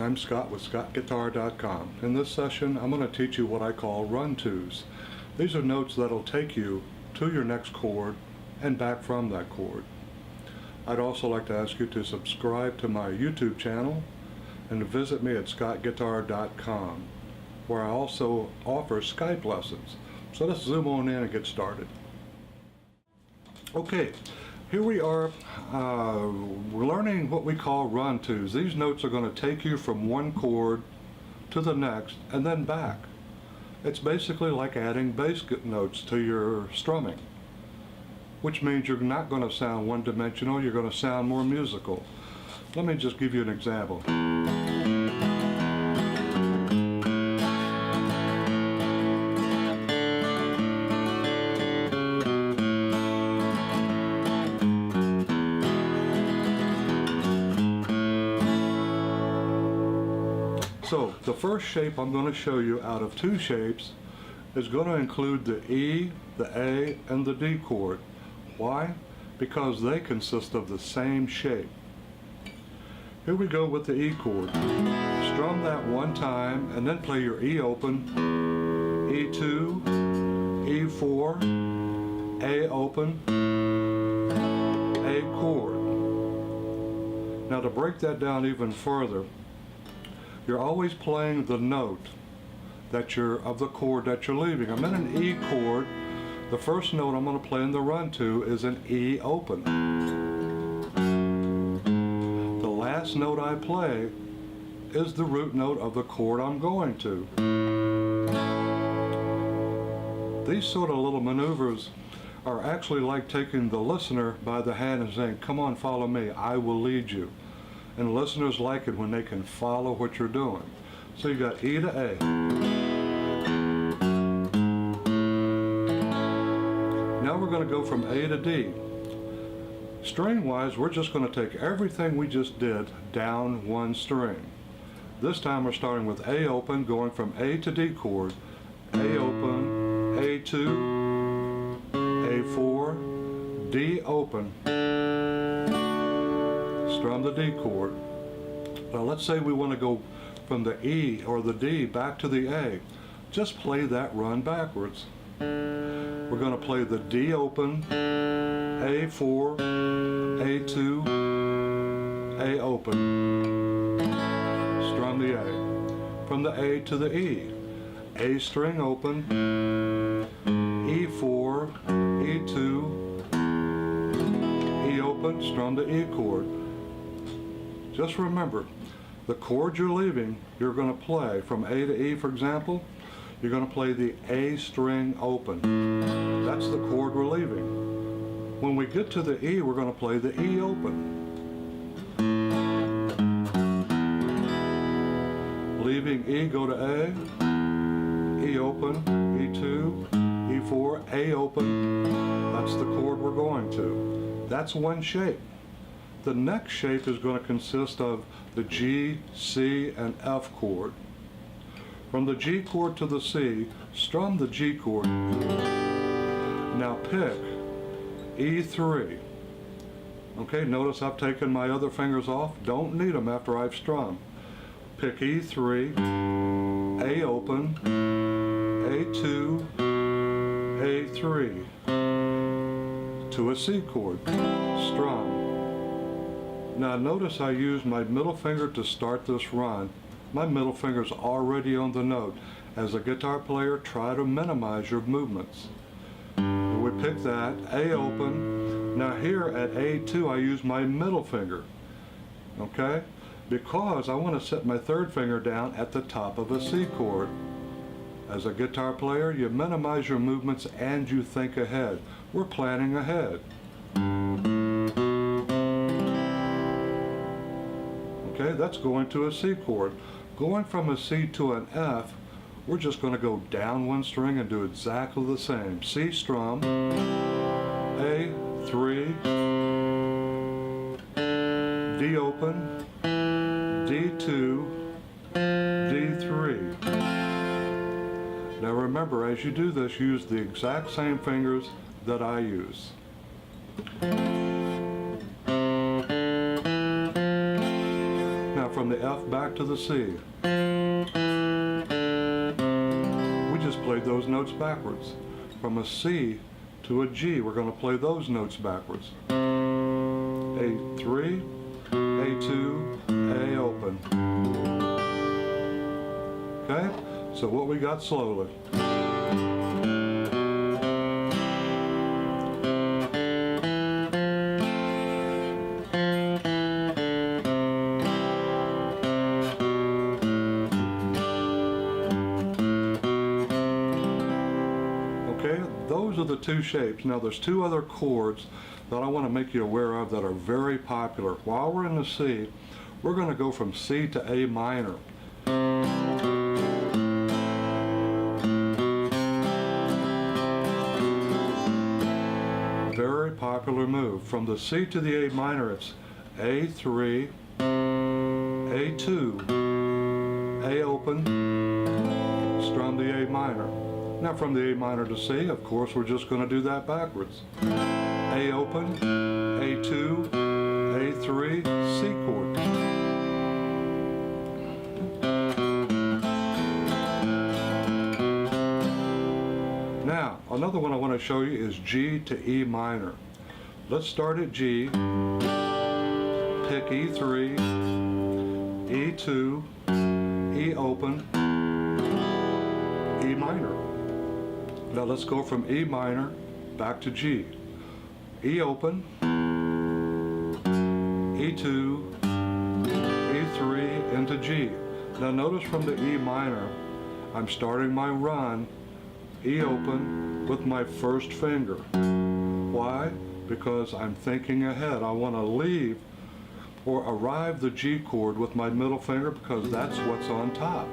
I'm Scott with ScottGuitar.com. In this session, I'm going to teach you what I call run-tos. These are notes that'll take you to your next chord and back from that chord. I'd also like to ask you to subscribe to my YouTube channel and to visit me at ScottGuitar.com, where I also offer Skype lessons. So let's zoom on in and get started. Okay, here we are. We're learning what we call run-tos. These notes are going to take you from one chord to the next and then back. It's basically like adding bass notes to your strumming, which means you're not going to sound one-dimensional, you're going to sound more musical. Let me just give you an example. So the first shape I'm going to show you out of two shapes is going to include the E, the A, and the D chord. Why? Because they consist of the same shape. Here we go with the E chord. Strum that one time and then play your E open, E2, E4, A open, A chord. Now to break that down even further, you're always playing the note that of the chord that you're leaving. I'm in an E chord. The first note I'm going to play in the run-to is an E open. The last note I play is the root note of the chord I'm going to. These sort of little maneuvers are actually like taking the listener by the hand and saying, "Come on, follow me, I will lead you." And listeners like it when they can follow what you're doing. So you got E to A. Now we're going to go from A to D. String wise, we're just going to take everything we just did down one string. This time we're starting with A open, going from A to D chord. A open, A2, A4, D open. Strum the D chord. Now let's say we want to go from the E or the D back to the A. Just play that run backwards. We're going to play the D open, A4, A2, A open. Strum the A. From the A to the E. A string open, E4, E2, E open, strum the E chord. Just remember, the chord you're leaving, you're going to play from A to E, for example, you're going to play the A string open. That's the chord we're leaving. When we get to the E, we're going to play the E open. Leaving E, go to A, E open, E2, E4, A open. That's the chord we're going to. That's one shape. The next shape is going to consist of the G, C, and F chord. From the G chord to the C, strum the G chord. Now pick E3. Okay, notice I've taken my other fingers off. Don't need them after I've strummed. Pick E3, A open, A2, A3 to a C chord. Strum. Now notice I use my middle finger to start this run. My middle finger's already on the note. As a guitar player, try to minimize your movements. We pick that, A open. Now here at A2 I use my middle finger, okay? Because I want to set my third finger down at the top of a C chord. As a guitar player, you minimize your movements and you think ahead. We're planning ahead. Okay, that's going to a C chord. Going from a C to an F, we're just going to go down one string and do exactly the same. C strum, A3, D open, D2, D3. Now remember, as you do this, use the exact same fingers that I use. from the F back to the C. We just played those notes backwards. From a C to a G, we're going to play those notes backwards. A3, A2, A open. Okay? So what we got slowly. Okay, those are the two shapes. Now there's two other chords that I want to make you aware of that are very popular. While we're in the C, we're going to go from C to A minor. Very popular move. From the C to the A minor, it's A3, A2, A open, strum the A minor. Now from the A minor to C, of course, we're just going to do that backwards. A open, A2, A3, C chord. Now, another one I want to show you is G to E minor. Let's start at G, pick E3, E2, E open, E minor. Now let's go from E minor back to G. E open, E2, E3 into G. Now notice from the E minor, I'm starting my run, E open with my first finger. Why? Because I'm thinking ahead. I want to leave or arrive the G chord with my middle finger because that's what's on top.